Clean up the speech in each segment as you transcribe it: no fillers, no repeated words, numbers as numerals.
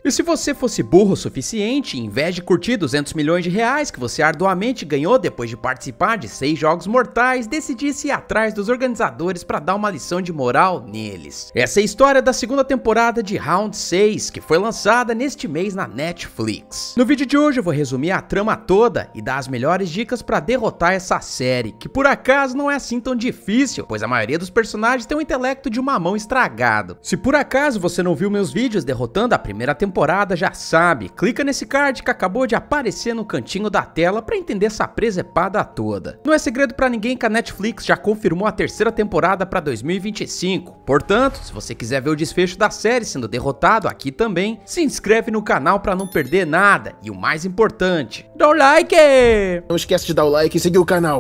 E se você fosse burro o suficiente, em vez de curtir 200 milhões de reais que você arduamente ganhou depois de participar de 6 jogos mortais, decidisse ir atrás dos organizadores para dar uma lição de moral neles. Essa é a história da segunda temporada de Round 6, que foi lançada neste mês na Netflix. No vídeo de hoje eu vou resumir a trama toda e dar as melhores dicas para derrotar essa série, que por acaso não é assim tão difícil, pois a maioria dos personagens tem o intelecto de uma mão estragado. Se por acaso você não viu meus vídeos derrotando a primeira temporada, já sabe, clica nesse card que acabou de aparecer no cantinho da tela para entender essa presepada toda. Não é segredo para ninguém que a Netflix já confirmou a terceira temporada para 2025, portanto, se você quiser ver o desfecho da série sendo derrotado aqui também, se inscreve no canal para não perder nada e o mais importante, dá o like! Não esquece de dar o like e seguir o canal.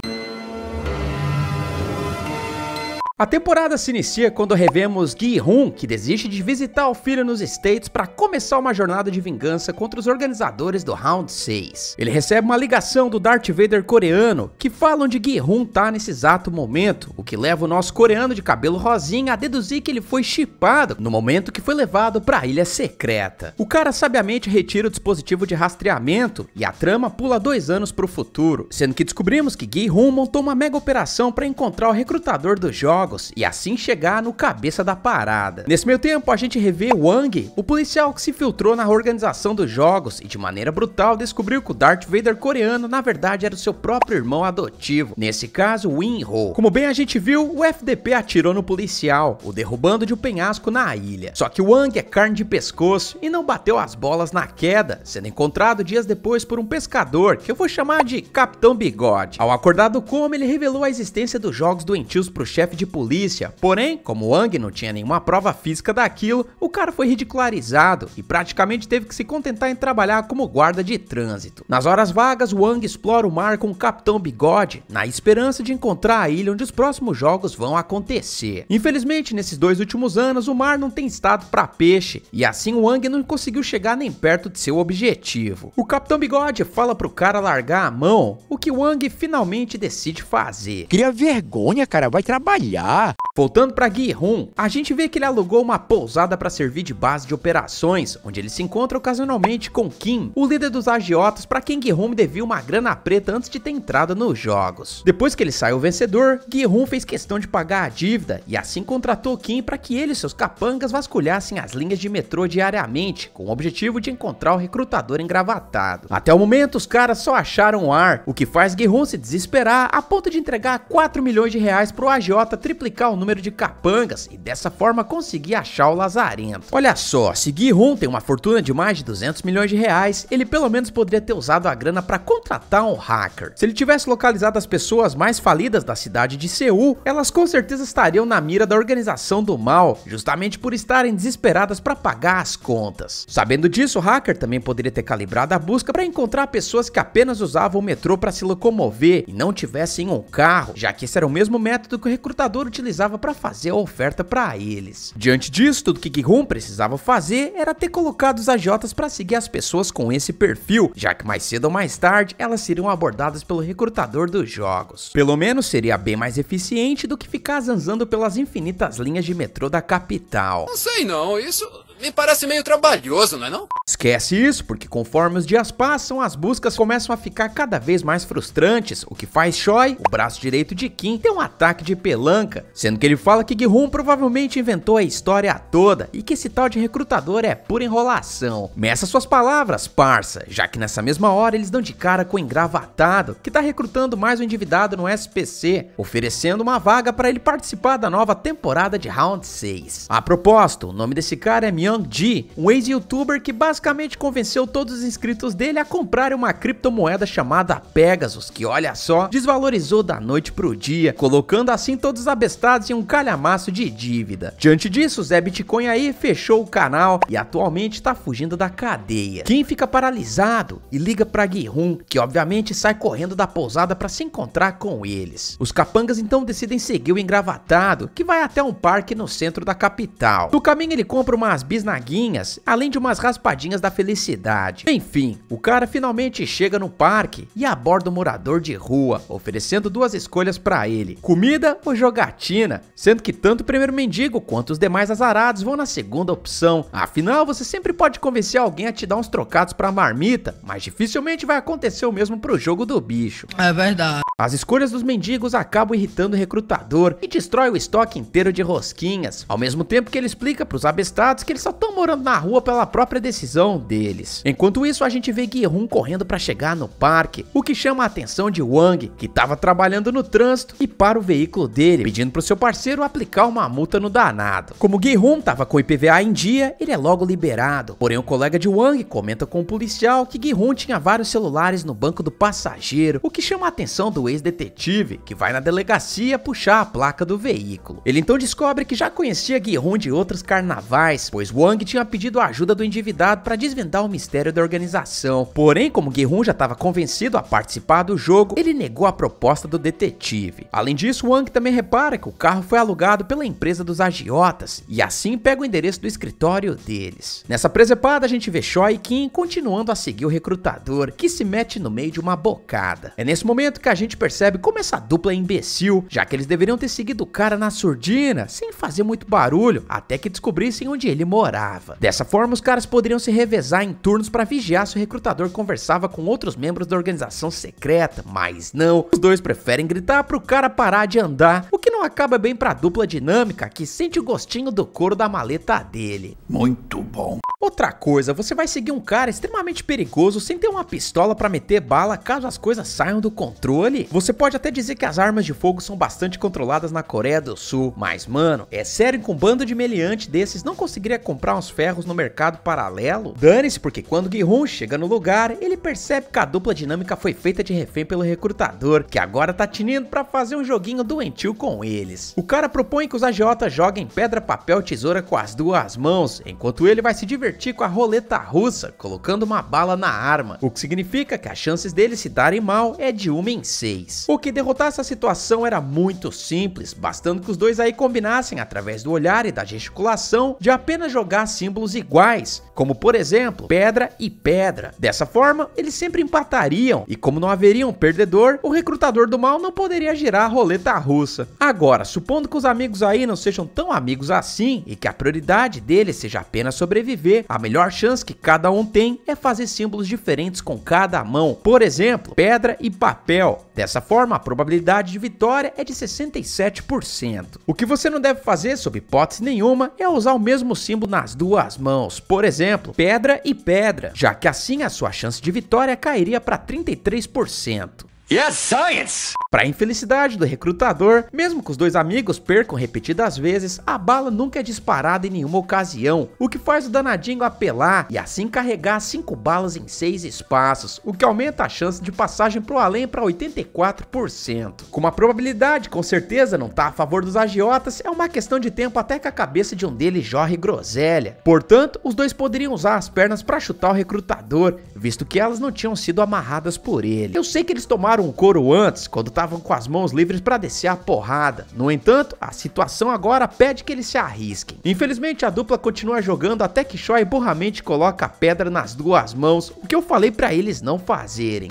A temporada se inicia quando revemos Gi-hun, que desiste de visitar o filho nos States para começar uma jornada de vingança contra os organizadores do Round 6. Ele recebe uma ligação do Darth Vader coreano, que falam de Gi-hun tá nesse exato momento, o que leva o nosso coreano de cabelo rosinha a deduzir que ele foi shippado no momento que foi levado para a ilha secreta. O cara sabiamente retira o dispositivo de rastreamento e a trama pula 2 anos para o futuro, sendo que descobrimos que Gi-hun montou uma mega operação para encontrar o recrutador dos jogos e assim chegar no cabeça da parada. Nesse meio tempo a gente revê Wang, o policial que se filtrou na organização dos jogos e de maneira brutal descobriu que o Darth Vader coreano na verdade era o seu próprio irmão adotivo, nesse caso Win-ho. Como bem a gente viu, o FDP atirou no policial, o derrubando de um penhasco na ilha. Só que Wang é carne de pescoço e não bateu as bolas na queda, sendo encontrado dias depois por um pescador, que eu vou chamar de Capitão Bigode. Ao acordar do coma, ele revelou a existência dos jogos doentios pro chefe de polícia, porém, como Wang não tinha nenhuma prova física daquilo, o cara foi ridicularizado e praticamente teve que se contentar em trabalhar como guarda de trânsito. Nas horas vagas, Wang explora o mar com o Capitão Bigode, na esperança de encontrar a ilha onde os próximos jogos vão acontecer. Infelizmente, nesses 2 últimos anos, o mar não tem estado para peixe, e assim Wang não conseguiu chegar nem perto de seu objetivo. O Capitão Bigode fala pro cara largar a mão, o que Wang finalmente decide fazer. Cria vergonha, cara, vai trabalhar. Voltando para Gi-hun, a gente vê que ele alugou uma pousada para servir de base de operações, onde ele se encontra ocasionalmente com Kim, o líder dos agiotas para quem Gi-hun devia uma grana preta antes de ter entrado nos jogos. Depois que ele saiu vencedor, Gi-hun fez questão de pagar a dívida e assim contratou Kim para que ele e seus capangas vasculhassem as linhas de metrô diariamente, com o objetivo de encontrar o recrutador engravatado. Até o momento, os caras só acharam o ar, o que faz Gi-hun se desesperar a ponto de entregar 4 milhões de reais pro agiota triplicar o número de capangas e dessa forma conseguir achar o lazarento. Olha só, se Gi-hun tem uma fortuna de mais de 200 milhões de reais, ele pelo menos poderia ter usado a grana para contratar um hacker. Se ele tivesse localizado as pessoas mais falidas da cidade de Seul, elas com certeza estariam na mira da organização do mal, justamente por estarem desesperadas para pagar as contas. Sabendo disso, o hacker também poderia ter calibrado a busca para encontrar pessoas que apenas usavam o metrô para se locomover e não tivessem um carro, já que esse era o mesmo método que o recrutador utilizava para fazer a oferta para eles. Diante disso, tudo que Gi-hun precisava fazer era ter colocado os agiotas para seguir as pessoas com esse perfil, já que mais cedo ou mais tarde elas seriam abordadas pelo recrutador dos jogos. Pelo menos seria bem mais eficiente do que ficar zanzando pelas infinitas linhas de metrô da capital. Não sei não, isso me parece meio trabalhoso, não é não? Esquece isso, porque conforme os dias passam, as buscas começam a ficar cada vez mais frustrantes, o que faz Choi, o braço direito de Kim, ter um ataque de pelanca, sendo que ele fala que Gi-hun provavelmente inventou a história toda e que esse tal de recrutador é pura enrolação. Meça suas palavras, parça, já que nessa mesma hora eles dão de cara com o engravatado, que tá recrutando mais um endividado no SPC, oferecendo uma vaga para ele participar da nova temporada de Round 6. A propósito, o nome desse cara é Myung-ji, um ex-youtuber que basicamente convenceu todos os inscritos dele a comprarem uma criptomoeda chamada Pegasus, que olha só, desvalorizou da noite pro dia, colocando assim todos os abestados em um calhamaço de dívida. Diante disso, o Zé Bitcoin aí fechou o canal e atualmente tá fugindo da cadeia. Kim fica paralisado e liga pra Gi-hun, que obviamente sai correndo da pousada para se encontrar com eles. Os capangas então decidem seguir o engravatado, que vai até um parque no centro da capital. No caminho ele compra umas bisnaguinhas, além de umas raspadinhas da felicidade. Enfim, o cara finalmente chega no parque e aborda um morador de rua, oferecendo duas escolhas pra ele: comida ou jogatina, sendo que tanto o primeiro mendigo quanto os demais azarados vão na segunda opção. Afinal, você sempre pode convencer alguém a te dar uns trocados pra marmita, mas dificilmente vai acontecer o mesmo pro jogo do bicho. É verdade. As escolhas dos mendigos acabam irritando o recrutador e destrói o estoque inteiro de rosquinhas, ao mesmo tempo que ele explica pros abestados que eles só estão morando na rua pela própria decisão deles. Enquanto isso, a gente vê Gi-hun correndo pra chegar no parque, o que chama a atenção de Wang, que tava trabalhando no trânsito, e para o veículo dele, pedindo pro seu parceiro aplicar uma multa no danado. Como Gi-hun tava com o IPVA em dia, ele é logo liberado, porém o colega de Wang comenta com o policial que Gi-hun tinha vários celulares no banco do passageiro, o que chama a atenção do ex-detetive, que vai na delegacia puxar a placa do veículo. Ele então descobre que já conhecia Gi-hun de outros carnavais, pois Wang tinha pedido a ajuda do endividado para desvendar o mistério da organização. Porém, como Gi-hun já estava convencido a participar do jogo, ele negou a proposta do detetive. Além disso, Wang também repara que o carro foi alugado pela empresa dos agiotas, e assim pega o endereço do escritório deles. Nessa presepada, a gente vê Choi e Kim continuando a seguir o recrutador, que se mete no meio de uma bocada. É nesse momento que a gente percebe como essa dupla é imbecil, já que eles deveriam ter seguido o cara na surdina, sem fazer muito barulho, até que descobrissem onde ele morava. Dessa forma, os caras poderiam se revezar em turnos para vigiar se o recrutador conversava com outros membros da organização secreta, mas não, os dois preferem gritar pro cara parar de andar, o que não acaba bem pra dupla dinâmica, que sente o gostinho do couro da maleta dele. Muito bom. Outra coisa, você vai seguir um cara extremamente perigoso sem ter uma pistola pra meter bala caso as coisas saiam do controle? Você pode até dizer que as armas de fogo são bastante controladas na Coreia do Sul, mas mano, é sério que um bando de meliante desses não conseguiria comprar uns ferros no mercado paralelo? Dane-se, porque quando Gi-hun chega no lugar, ele percebe que a dupla dinâmica foi feita de refém pelo recrutador, que agora tá tinindo pra fazer um joguinho doentio com eles. O cara propõe que os agiotas joguem pedra, papel, tesoura com as duas mãos, enquanto ele vai se divertir com a roleta russa, colocando uma bala na arma, o que significa que as chances deles se darem mal é de 1 em 6. O que derrotar essa situação era muito simples, bastando que os dois aí combinassem através do olhar e da gesticulação de apenas jogar símbolos iguais, como por exemplo, pedra e pedra. Dessa forma, eles sempre empatariam, e como não haveria um perdedor, o recrutador do mal não poderia girar a roleta russa. Agora, supondo que os amigos aí não sejam tão amigos assim, e que a prioridade deles seja apenas sobreviver, a melhor chance que cada um tem é fazer símbolos diferentes com cada mão, por exemplo, pedra e papel. Dessa forma, a probabilidade de vitória é de 67%. O que você não deve fazer, sob hipótese nenhuma, é usar o mesmo símbolo nas duas mãos, por exemplo, pedra e pedra, já que assim a sua chance de vitória cairia para 33%. Yes, science! Para a infelicidade do recrutador, mesmo que os dois amigos percam repetidas vezes, a bala nunca é disparada em nenhuma ocasião, o que faz o danadinho apelar e assim carregar 5 balas em 6 espaços, o que aumenta a chance de passagem pro além para 84%. Como a probabilidade com certeza não tá a favor dos agiotas, é uma questão de tempo até que a cabeça de um deles jorre groselha. Portanto, os dois poderiam usar as pernas para chutar o recrutador, visto que elas não tinham sido amarradas por ele. Eu sei que eles tomaram um couro antes, quando estavam com as mãos livres para descer a porrada. No entanto, a situação agora pede que eles se arrisquem. Infelizmente, a dupla continua jogando até que Choi burramente coloca a pedra nas duas mãos, o que eu falei para eles não fazerem.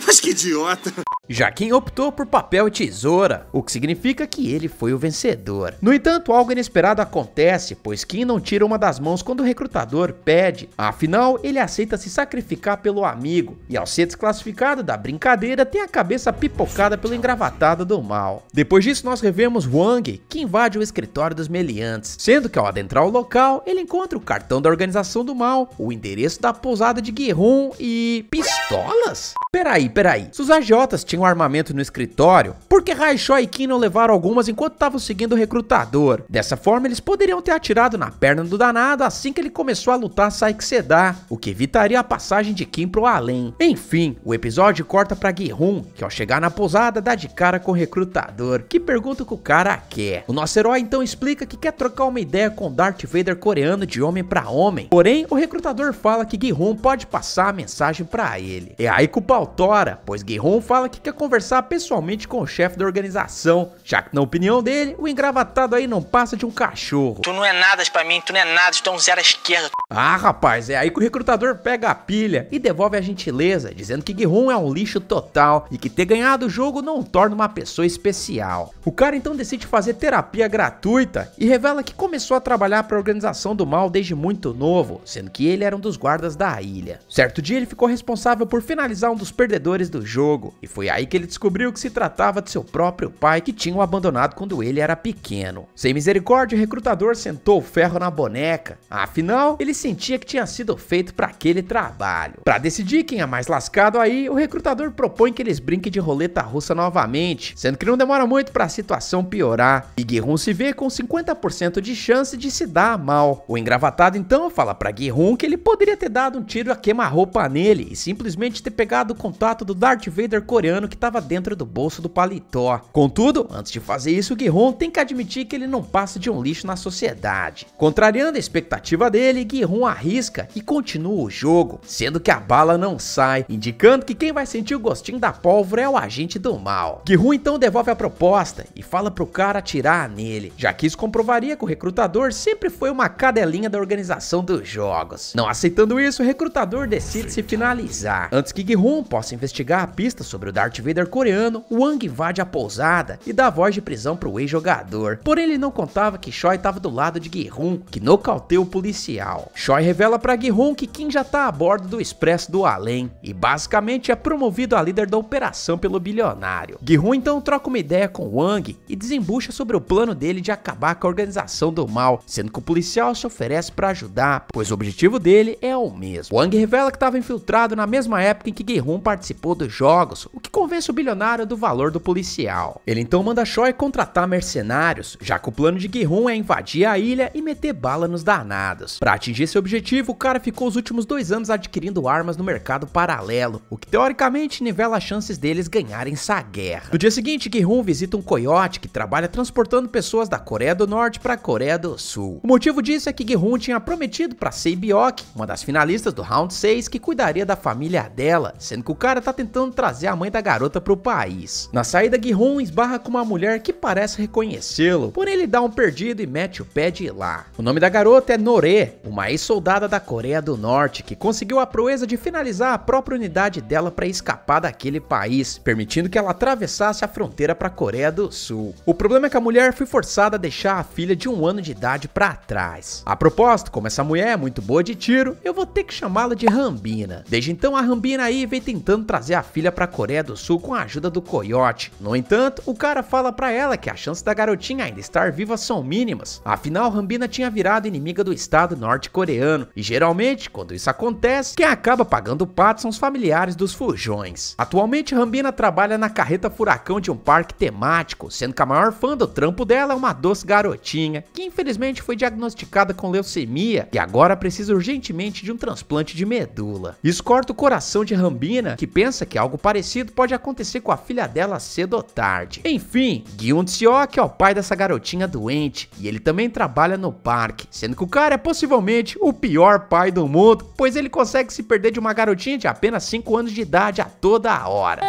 Mas que idiota. Já Kim optou por papel e tesoura, o que significa que ele foi o vencedor. No entanto, algo inesperado acontece, pois Kim não tira uma das mãos quando o recrutador pede. Afinal, ele aceita se sacrificar pelo amigo, e ao ser desclassificado da brincadeira, tem a cabeça pipocada pelo engravatado do mal. Depois disso, nós revemos Wang, que invade o escritório dos meliantes, sendo que ao adentrar o local, ele encontra o cartão da organização do mal, o endereço da pousada de Gi-hun e... pistolas? Peraí. Se os agiotas tinham armamento no escritório, por que Choi e Kim não levaram algumas enquanto estavam seguindo o recrutador? Dessa forma, eles poderiam ter atirado na perna do danado assim que ele começou a lutar Saiksedar, o que evitaria a passagem de Kim pro além. Enfim, o episódio corta pra Gi-hun, que ao chegar na pousada dá de cara com o recrutador, que pergunta o que o cara quer. O nosso herói então explica que quer trocar uma ideia com Darth Vader coreano de homem pra homem, porém o recrutador fala que Gi-hun pode passar a mensagem pra ele. É aí que o pau tora, pois Gi-hun fala que quer conversar pessoalmente com o chefe da organização, já que na opinião dele, o engravatado aí não passa de um cachorro. Tu não é nada pra mim, tu não é nada, tu é um zero à esquerda. Ah, rapaz, é aí que o recrutador pega a pilha e devolve a gentileza, dizendo que Gi-hun é um lixo total e que ter ganhado o jogo não o torna uma pessoa especial. O cara então decide fazer terapia gratuita e revela que começou a trabalhar para a organização do mal desde muito novo, sendo que ele era um dos guardas da ilha. Certo dia ele ficou responsável por finalizar um dos perdedores do jogo, e foi aí que ele descobriu que se tratava de seu próprio pai, que tinha o abandonado quando ele era pequeno. Sem misericórdia, o recrutador sentou o ferro na boneca, afinal ele sentia que tinha sido feito para aquele trabalho. Para decidir quem é mais lascado aí, o recrutador propõe que eles brinquem de roleta russa novamente, sendo que não demora muito para a situação piorar, e Gi-hun se vê com 50% de chance de se dar mal. O engravatado então fala para Gi-hun que ele poderia ter dado um tiro a queima-roupa nele e simplesmente ter pegado o contato do Darth Vader coreano que estava dentro do bolso do paletó. Contudo, antes de fazer isso, Gi-hun tem que admitir que ele não passa de um lixo na sociedade. Contrariando a expectativa dele, Gi-hun arrisca e continua o jogo, sendo que a bala não sai, indicando que quem vai sentir o gostinho da pólvora é o agente do mal. Gi-hun então devolve a proposta e fala pro cara atirar nele, já que isso comprovaria que o recrutador sempre foi uma cadelinha da organização dos jogos. Não aceitando isso, o recrutador decide se finalizar. Antes que Gi-hun possa investigar a pista sobre o Darth Vader coreano, Wang invade a pousada e dá voz de prisão pro ex-jogador. Porém ele não contava que Choi estava do lado de Gi-hun, que nocauteia o policial. Choi revela pra Gi-hun que Kim já tá a bordo do Expresso do Além e basicamente é promovido a líder da operação pelo bilionário. Gi-hun então troca uma ideia com Wang e desembucha sobre o plano dele de acabar com a organização do mal, sendo que o policial se oferece para ajudar, pois o objetivo dele é o mesmo. Wang revela que estava infiltrado na mesma época em que Gi-hun participou dos jogos, o que convence o bilionário do valor do policial. Ele então manda Choi contratar mercenários, já que o plano de Gi-hun é invadir a ilha e meter bala nos danados. Para atingir esse objetivo, o cara ficou os últimos 2 anos adquirindo armas no mercado paralelo, o que teoricamente nivela as chances deles ganharem essa guerra. No dia seguinte, Gi-hun visita um coiote que trabalha transportando pessoas da Coreia do Norte para a Coreia do Sul. O motivo disso é que Gi-hun tinha prometido para Sei Byok, uma das finalistas do Round 6, que cuidaria da família dela, sendo que o cara tá tentando trazer a mãe da garota pro país. Na saída, Gi-hun esbarra com uma mulher que parece reconhecê-lo, porém ele dá um perdido e mete o pé de lá. O nome da garota é Nore, uma ex-soldada da Coreia do Norte, que conseguiu a proeza de finalizar a própria unidade dela para escapar daquele país, permitindo que ela atravessasse a fronteira para a Coreia do Sul. O problema é que a mulher foi forçada a deixar a filha de 1 ano de idade para trás. A propósito, como essa mulher é muito boa de tiro, eu vou ter que chamá-la de Rambina. Desde então a Rambina aí vem tentando trazer a filha para a Coreia do Sul com a ajuda do coiote. No entanto, o cara fala para ela que as chances da garotinha ainda estar viva são mínimas. Afinal, Rambina tinha virado inimiga do Estado norte-coreano e geralmente, quando isso acontece, quem acaba pagando o pato são os familiares dos fujões. Atualmente, Rambina trabalha na carreta furacão de um parque temático, sendo que a maior fã do trampo dela é uma doce garotinha, que infelizmente foi diagnosticada com leucemia e agora precisa urgentemente de um transplante de medula. Isso corta o coração de Rambina, que pensa que algo parecido pode acontecer com a filha dela cedo ou tarde. Enfim, Gi-hun-seok é o pai dessa garotinha doente, e ele também trabalha no parque, sendo que o cara é possivelmente o pior pai do mundo, pois ele consegue se perder de uma garotinha de apenas 5 anos de idade a toda hora.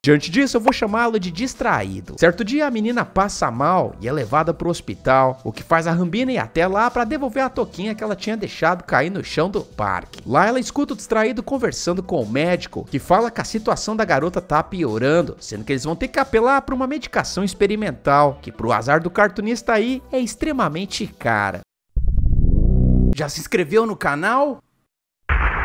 Diante disso, eu vou chamá-lo de distraído. Certo dia, a menina passa mal e é levada para o hospital, o que faz a Rambina ir até lá para devolver a toquinha que ela tinha deixado cair no chão do parque. Lá ela escuta o distraído conversando com o médico, que fala que a situação da garota tá piorando, sendo que eles vão ter que apelar para uma medicação experimental, que pro azar do cartunista aí é extremamente cara. Já se inscreveu no canal?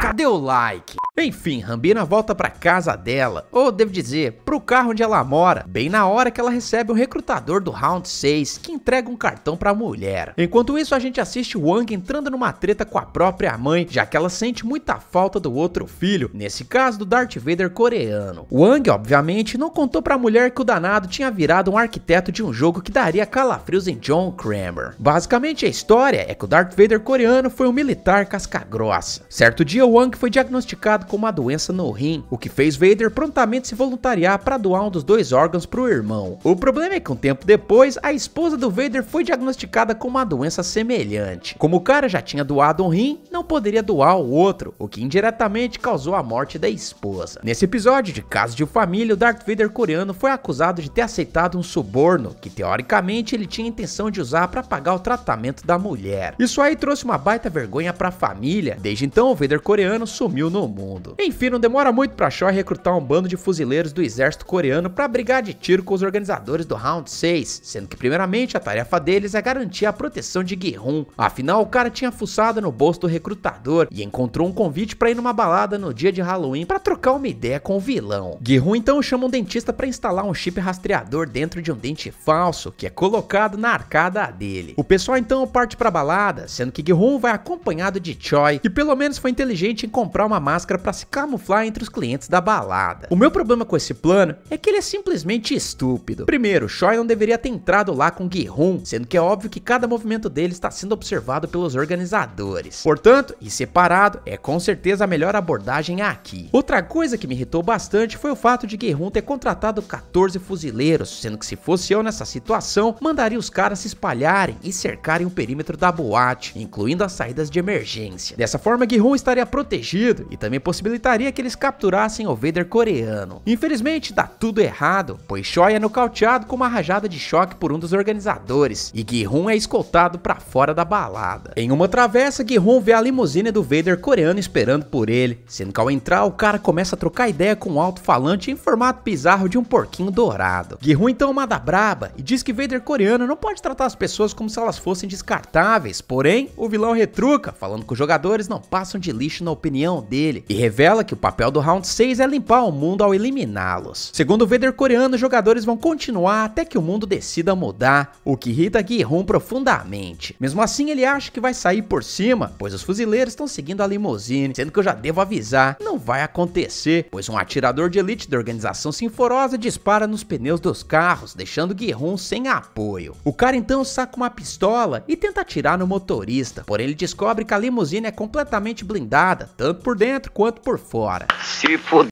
Cadê o like? Enfim, Rambina volta pra casa dela, ou devo dizer, pro carro onde ela mora, bem na hora que ela recebe um recrutador do Round 6, que entrega um cartão pra mulher. Enquanto isso, a gente assiste Wang entrando numa treta com a própria mãe, já que ela sente muita falta do outro filho, nesse caso do Darth Vader coreano. Wang, obviamente, não contou pra mulher que o danado tinha virado um arquiteto de um jogo que daria calafrios em John Kramer. Basicamente, a história é que o Darth Vader coreano foi um militar casca-grossa. Certo dia, Wang foi diagnosticado diagnosticado com uma doença no rim, o que fez Vader prontamente se voluntariar para doar um dos 2 órgãos pro irmão. O problema é que um tempo depois, a esposa do Vader foi diagnosticada com uma doença semelhante. Como o cara já tinha doado um rim, não poderia doar o outro, o que indiretamente causou a morte da esposa. Nesse episódio de Casos de Família, o Darth Vader coreano foi acusado de ter aceitado um suborno, que teoricamente ele tinha intenção de usar para pagar o tratamento da mulher. Isso aí trouxe uma baita vergonha pra família. Desde então, o Vader coreano sumiu no mundo. Enfim, não demora muito pra Choi recrutar um bando de fuzileiros do exército coreano pra brigar de tiro com os organizadores do Round 6, sendo que primeiramente a tarefa deles é garantir a proteção de Gi-hun. Afinal, o cara tinha fuçado no bolso do recrutador e encontrou um convite pra ir numa balada no dia de Halloween pra trocar uma ideia com o vilão. Gi-hun então chama um dentista pra instalar um chip rastreador dentro de um dente falso, que é colocado na arcada dele. O pessoal então parte pra balada, sendo que Gi-hun vai acompanhado de Choi, que pelo menos foi inteligente em comprar uma máscara pra se camuflar entre os clientes da balada. O meu problema com esse plano é que ele é simplesmente estúpido. Primeiro, Choi não deveria ter entrado lá com Gi-hun, sendo que é óbvio que cada movimento dele está sendo observado pelos organizadores. Portanto, ir separado é com certeza a melhor abordagem aqui. Outra coisa que me irritou bastante foi o fato de Gi-hun ter contratado 14 fuzileiros, sendo que se fosse eu nessa situação, mandaria os caras se espalharem e cercarem o perímetro da boate, incluindo as saídas de emergência. Dessa forma, Gi-hun estaria protegido e também possibilitaria que eles capturassem o Vader coreano. Infelizmente, dá tudo errado, pois Choi é nocauteado com uma rajada de choque por um dos organizadores, e Gi-hun é escoltado pra fora da balada. Em uma travessa, Gi-hun vê a limusine do Vader coreano esperando por ele, sendo que ao entrar, o cara começa a trocar ideia com um alto-falante em formato bizarro de um porquinho dourado. Gi-hun então manda braba e diz que Vader coreano não pode tratar as pessoas como se elas fossem descartáveis, porém, o vilão retruca, falando que os jogadores não passam de lixo na opinião dele, e revela que o papel do Round 6 é limpar o mundo ao eliminá-los. Segundo o Vader coreano, os jogadores vão continuar até que o mundo decida mudar, o que irrita Gi-hun profundamente. Mesmo assim, ele acha que vai sair por cima, pois os fuzileiros estão seguindo a limusine, sendo que eu já devo avisar, não vai acontecer, pois um atirador de elite da organização Sinforosa dispara nos pneus dos carros, deixando Gi-hun sem apoio. O cara então saca uma pistola e tenta atirar no motorista, porém ele descobre que a limusine é completamente blindada, tanto por dentro quanto por fora. Se fodeu.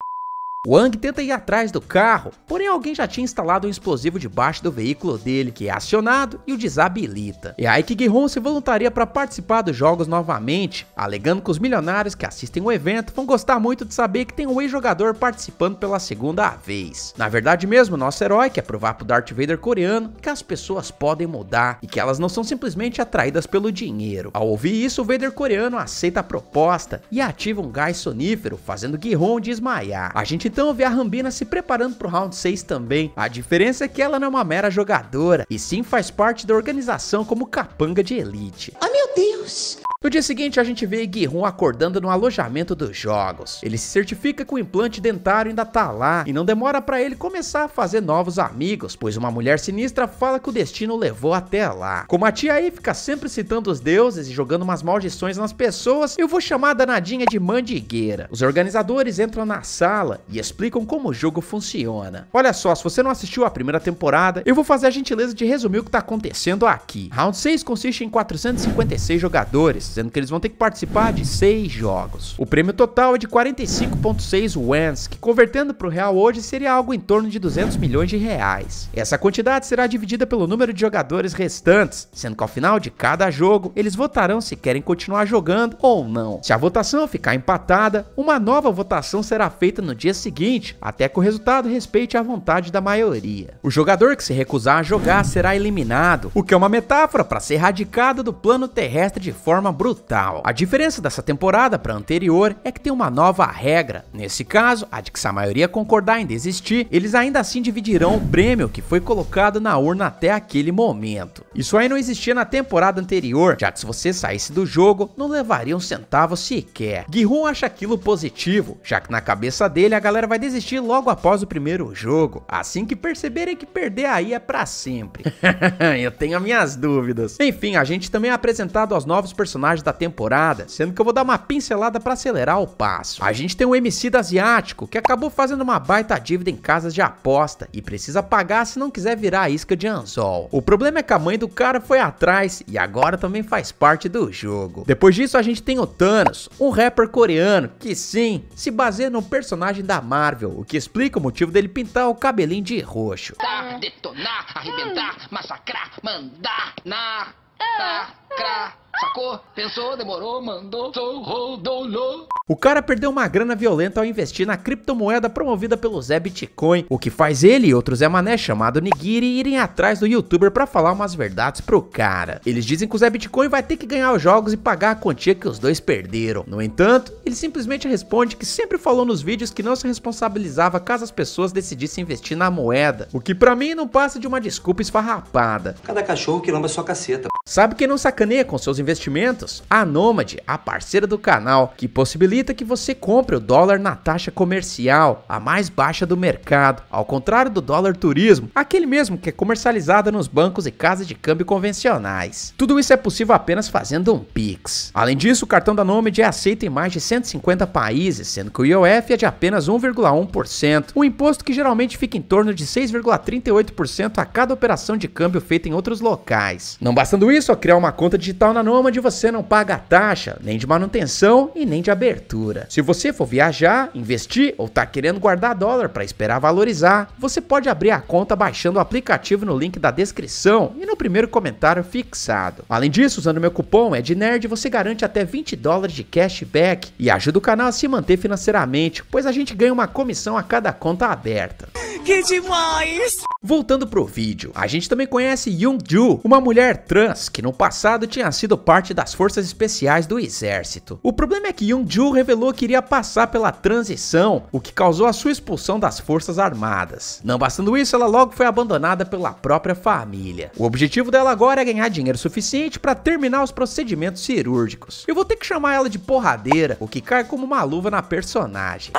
Wang tenta ir atrás do carro, porém alguém já tinha instalado um explosivo debaixo do veículo dele, que é acionado e o desabilita. É aí que Gi-hun se voluntaria para participar dos jogos novamente, alegando que os milionários que assistem o evento vão gostar muito de saber que tem um ex-jogador participando pela segunda vez. Na verdade mesmo, nosso herói quer provar pro Darth Vader coreano que as pessoas podem mudar e que elas não são simplesmente atraídas pelo dinheiro. Ao ouvir isso, o Vader coreano aceita a proposta e ativa um gás sonífero, fazendo Gi-hun desmaiar. A gente então vê a Rambina se preparando pro Round 6 também. A diferença é que ela não é uma mera jogadora, e sim faz parte da organização como capanga de elite. Oh meu Deus! No dia seguinte, a gente vê Gi-hun acordando no alojamento dos jogos. Ele se certifica que o implante dentário ainda tá lá, e não demora pra ele começar a fazer novos amigos, pois uma mulher sinistra fala que o destino levou até lá. Como a tia aí fica sempre citando os deuses e jogando umas maldições nas pessoas, eu vou chamar a danadinha de mandigueira. Os organizadores entram na sala e explicam como o jogo funciona. Olha só, se você não assistiu a primeira temporada, eu vou fazer a gentileza de resumir o que tá acontecendo aqui. Round 6 consiste em 456 jogadores, sendo que eles vão ter que participar de 6 jogos. O prêmio total é de 45,6 wons, que convertendo para o real hoje seria algo em torno de 200 milhões de reais. Essa quantidade será dividida pelo número de jogadores restantes, sendo que ao final de cada jogo, eles votarão se querem continuar jogando ou não. Se a votação ficar empatada, uma nova votação será feita no dia seguinte, até que o resultado respeite a vontade da maioria. O jogador que se recusar a jogar será eliminado, o que é uma metáfora para ser radicado do plano terrestre de forma brutal. A diferença dessa temporada para a anterior é que tem uma nova regra. Nesse caso, a de que se a maioria concordar em desistir, eles ainda assim dividirão o prêmio que foi colocado na urna até aquele momento. Isso aí não existia na temporada anterior, já que se você saísse do jogo, não levaria um centavo sequer. Gi-hun acha aquilo positivo, já que na cabeça dele a galera galera vai desistir logo após o primeiro jogo, assim que perceberem que perder aí é pra sempre. Eu tenho as minhas dúvidas. Enfim, a gente também é apresentado aos novos personagens da temporada, sendo que eu vou dar uma pincelada pra acelerar o passo. A gente tem um Emicida asiático que acabou fazendo uma baita dívida em casas de aposta e precisa pagar se não quiser virar isca de anzol. O problema é que a mãe do cara foi atrás e agora também faz parte do jogo. Depois disso a gente tem o Thanos, um rapper coreano que sim, se baseia no personagem da Marvel, o que explica o motivo dele pintar o cabelinho de roxo. Detonar, arrebentar, massacrar, mandar, sacou? Pensou, demorou, mandou, rodou. O cara perdeu uma grana violenta ao investir na criptomoeda promovida pelo Zé Bitcoin, o que faz ele e outro Zé Mané chamado Nigiri irem atrás do youtuber pra falar umas verdades pro cara. Eles dizem que o Zé Bitcoin vai ter que ganhar os jogos e pagar a quantia que os dois perderam. No entanto, ele simplesmente responde que sempre falou nos vídeos que não se responsabilizava caso as pessoas decidissem investir na moeda, o que pra mim não passa de uma desculpa esfarrapada. Cada cachorro que lamba sua caceta. Sabe quem não sacaneia com seus investimentos? A Nomad, a parceira do canal, que possibilita que você compre o dólar na taxa comercial, a mais baixa do mercado, ao contrário do dólar turismo, aquele mesmo que é comercializado nos bancos e casas de câmbio convencionais. Tudo isso é possível apenas fazendo um Pix. Além disso, o cartão da Nomad é aceito em mais de 150 países, sendo que o IOF é de apenas 1,1%, um imposto que geralmente fica em torno de 6,38% a cada operação de câmbio feita em outros locais. Não bastando isso, ao criar uma conta digital na Nomad, você não paga taxa, nem de manutenção e nem de abertura. Se você for viajar, investir ou tá querendo guardar dólar para esperar valorizar, você pode abrir a conta baixando o aplicativo no link da descrição e no primeiro comentário fixado. Além disso, usando meu cupom EDNERD, você garante até $20 de cashback e ajuda o canal a se manter financeiramente, pois a gente ganha uma comissão a cada conta aberta. Que demais! Voltando pro vídeo, a gente também conhece Young-Ju, uma mulher trans que no passado tinha sido parte das forças especiais do exército. O problema é que Young-Ju revelou que iria passar pela transição, o que causou a sua expulsão das forças armadas. Não bastando isso, ela logo foi abandonada pela própria família. O objetivo dela agora é ganhar dinheiro suficiente para terminar os procedimentos cirúrgicos. Eu vou ter que chamar ela de porradeira, o que cai como uma luva na personagem.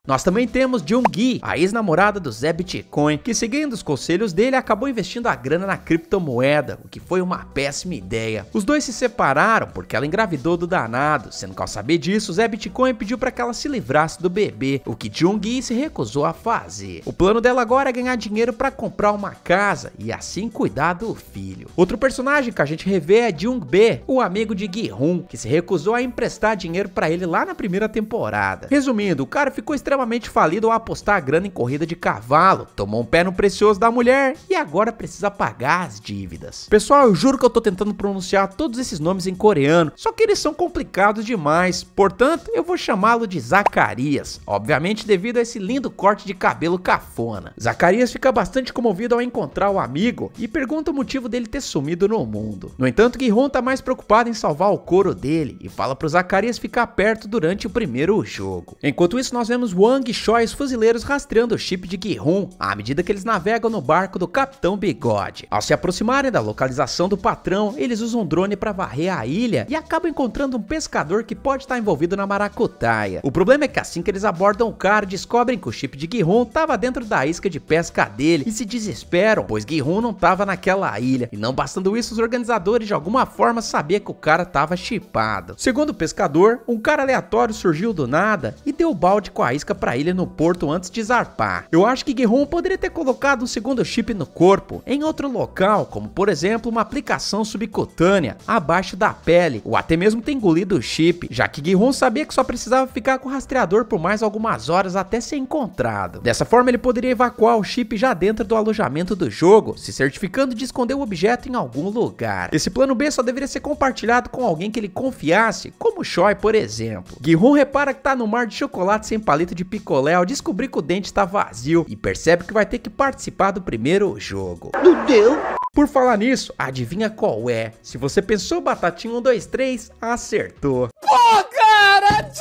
Nós também temos Jung-gi, a ex-namorada do Zé Bitcoin, que seguindo os conselhos dele acabou investindo a grana na criptomoeda, o que foi uma péssima ideia. Os dois se separaram porque ela engravidou do danado, sendo que ao saber disso, o Zé Bitcoin pediu para que ela se livrasse do bebê, o que Jung-gi se recusou a fazer. O plano dela agora é ganhar dinheiro para comprar uma casa e assim cuidar do filho. Outro personagem que a gente revê é Jung-bae, o amigo de Gi-hun, que se recusou a emprestar dinheiro para ele lá na primeira temporada. Resumindo, o cara ficou extremamente falido ao apostar a grana em corrida de cavalo, tomou um pé no precioso da mulher e agora precisa pagar as dívidas. Pessoal, eu juro que eu tô tentando pronunciar todos esses nomes em coreano, só que eles são complicados demais, portanto eu vou chamá-lo de Zacarias, obviamente devido a esse lindo corte de cabelo cafona. Zacarias fica bastante comovido ao encontrar o amigo e pergunta o motivo dele ter sumido no mundo. No entanto, Gi-hun tá mais preocupado em salvar o couro dele e fala pro Zacarias ficar perto durante o primeiro jogo. Enquanto isso, nós vemos Wang e Choi, os fuzileiros, rastreando o chip de Gi-hun à medida que eles navegam no barco do Capitão Bigode. Ao se aproximarem da localização do patrão, eles usam um drone para varrer a ilha e acabam encontrando um pescador que pode estar envolvido na maracutaia. O problema é que assim que eles abordam o cara, descobrem que o chip de Gi-hun estava dentro da isca de pesca dele e se desesperam, pois Gi-hun não estava naquela ilha. E não bastando isso, os organizadores de alguma forma sabiam que o cara estava chipado. Segundo o pescador, um cara aleatório surgiu do nada e deu o balde com a isca pra ilha no porto antes de zarpar. Eu acho que Gi-hun poderia ter colocado um segundo chip no corpo, em outro local, como por exemplo uma aplicação subcutânea, abaixo da pele, ou até mesmo ter engolido o chip, já que Gi-hun sabia que só precisava ficar com o rastreador por mais algumas horas até ser encontrado. Dessa forma ele poderia evacuar o chip já dentro do alojamento do jogo, se certificando de esconder o objeto em algum lugar. Esse plano B só deveria ser compartilhado com alguém que ele confiasse, como Choi, por exemplo. Gi-hun repara que tá no mar de chocolate sem palito de picolé ao descobrir que o dente tá vazio e percebe que vai ter que participar do primeiro jogo. Não deu. Por falar nisso, adivinha qual é? Se você pensou Batatinha 1, 2, 3, acertou. Pô, cara, de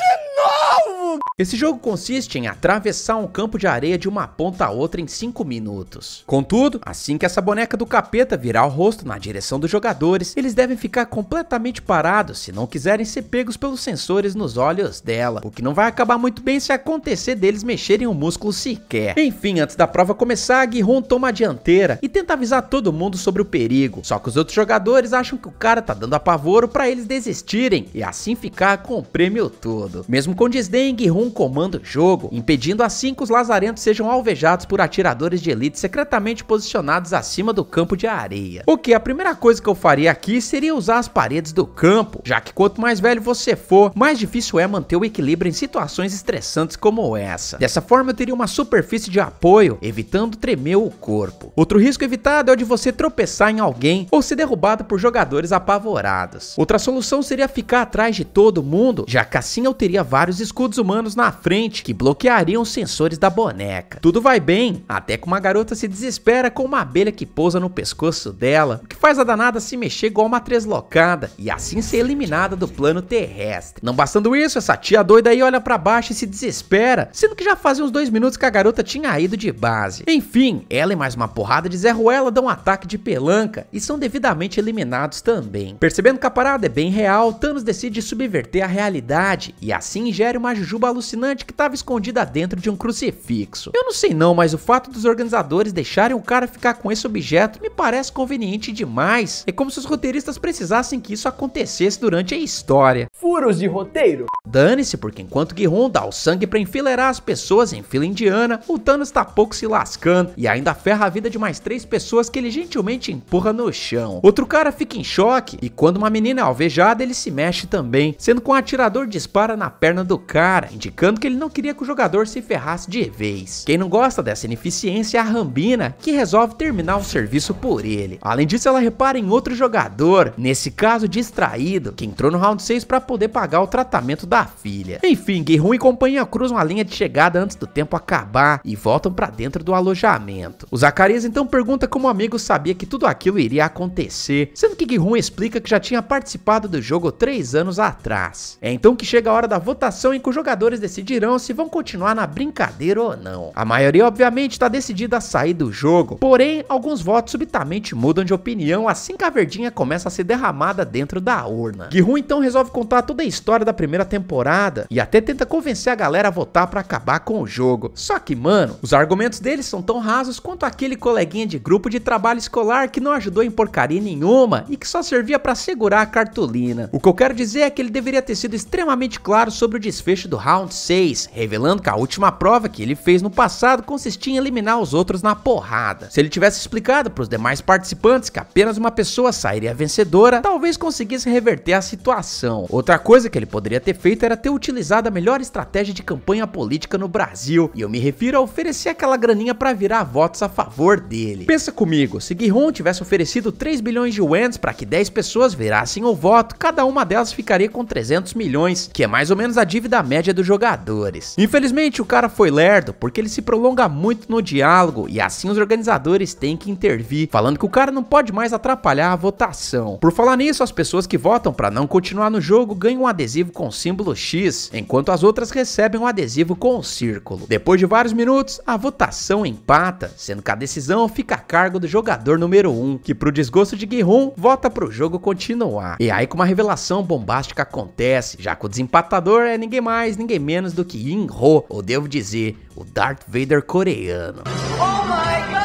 novo, Esse jogo consiste em atravessar um campo de areia de uma ponta a outra em 5 minutos. Contudo, assim que essa boneca do capeta virar o rosto na direção dos jogadores, eles devem ficar completamente parados se não quiserem ser pegos pelos sensores nos olhos dela, o que não vai acabar muito bem se acontecer deles mexerem um músculo sequer. Enfim, antes da prova começar, Gi-hun toma a dianteira e tenta avisar todo mundo sobre o perigo, só que os outros jogadores acham que o cara tá dando apavoro pra eles desistirem e assim ficar com o prêmio todo. Mesmo com desdém, Gi-hun comanda o jogo, impedindo assim que os lazarentos sejam alvejados por atiradores de elite secretamente posicionados acima do campo de areia. O que a primeira coisa que eu faria aqui seria usar as paredes do campo, já que quanto mais velho você for, mais difícil é manter o equilíbrio em situações estressantes como essa. Dessa forma eu teria uma superfície de apoio, evitando tremer o corpo. Outro risco evitado é o de você tropeçar em alguém ou ser derrubado por jogadores apavorados. Outra solução seria ficar atrás de todo mundo, já que assim eu teria vários escudos humanos na frente que bloqueariam os sensores da boneca. Tudo vai bem, até que uma garota se desespera com uma abelha que pousa no pescoço dela, o que faz a danada se mexer igual uma treslocada e assim ser eliminada do plano terrestre. Não bastando isso, essa tia doida aí olha pra baixo e se desespera, sendo que já fazia uns 2 minutos que a garota tinha ido de base. Enfim, ela e mais uma porrada de Zé Ruela dão um ataque de pelanca e são devidamente eliminados também. Percebendo que a parada é bem real, Thanos decide subverter a realidade e assim ingere uma jujuba alucinante que estava escondida dentro de um crucifixo. Eu não sei não, mas o fato dos organizadores deixarem o cara ficar com esse objeto me parece conveniente demais. É como se os roteiristas precisassem que isso acontecesse durante a história. Furos de roteiro. Dane-se, porque enquanto Gi-hun dá o sangue pra enfileirar as pessoas em fila indiana, o Thanos tá pouco se lascando e ainda ferra a vida de mais 3 pessoas que ele gentilmente empurra no chão. Outro cara fica em choque e quando uma menina é alvejada ele se mexe também, sendo que um atirador dispara na perna do cara, indicando que ele não queria que o jogador se ferrasse de vez. Quem não gosta dessa ineficiência é a Rambina, que resolve terminar o serviço por ele. Além disso, ela repara em outro jogador, nesse caso distraído, que entrou no round 6 pra poder pagar o tratamento da filha. Enfim, Gi-hun e companhia cruzam a linha de chegada antes do tempo acabar e voltam pra dentro do alojamento. O Zacarias então pergunta como o amigo sabia que tudo aquilo iria acontecer, sendo que Gi-hun explica que já tinha participado do jogo 3 anos atrás. É então que chega a hora da votação em que os jogadores decidirão se vão continuar na brincadeira ou não. A maioria obviamente está decidida a sair do jogo, porém alguns votos subitamente mudam de opinião assim que a verdinha começa a ser derramada dentro da urna. Gi-hun então resolve contar toda a história da primeira temporada e até tenta convencer a galera a votar pra acabar com o jogo. Só que, mano, os argumentos deles são tão rasos quanto aquele coleguinha de grupo de trabalho escolar que não ajudou em porcaria nenhuma e que só servia pra segurar a cartolina. O que eu quero dizer é que ele deveria ter sido extremamente claro sobre o desfecho do round 6, revelando que a última prova que ele fez no passado consistia em eliminar os outros na porrada. Se ele tivesse explicado pros demais participantes que apenas uma pessoa sairia vencedora, talvez conseguisse reverter a situação. Outra coisa que ele poderia ter feito era ter utilizado a melhor estratégia de campanha política no Brasil, e eu me refiro a oferecer aquela graninha pra virar votos a favor dele. Pensa comigo, se Gi-hun tivesse oferecido 3 bilhões de yuans para que 10 pessoas virassem o voto, cada uma delas ficaria com 300 milhões, que é mais ou menos a dívida média dos jogadores. Infelizmente o cara foi lerdo, porque ele se prolonga muito no diálogo, e assim os organizadores têm que intervir, falando que o cara não pode mais atrapalhar a votação. Por falar nisso, as pessoas que votam para não continuar no jogo ganham um adesivo com o símbolo X, enquanto as outras recebem um adesivo com o círculo. Depois de vários minutos, a votação empata, sendo que a decisão fica a cargo do jogador número 1, que pro desgosto de Gi-hun, vota pro jogo continuar. E aí que uma revelação bombástica acontece, já que o desempatador é ninguém mais, ninguém menos do que In-ho, ou devo dizer, o Darth Vader coreano. Oh my God!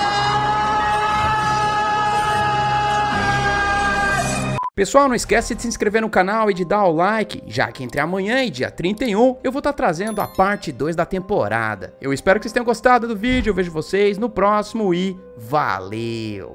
Pessoal, não esquece de se inscrever no canal e de dar o like, já que entre amanhã e dia 31 eu vou estar trazendo a parte 2 da temporada. Eu espero que vocês tenham gostado do vídeo, eu vejo vocês no próximo e valeu!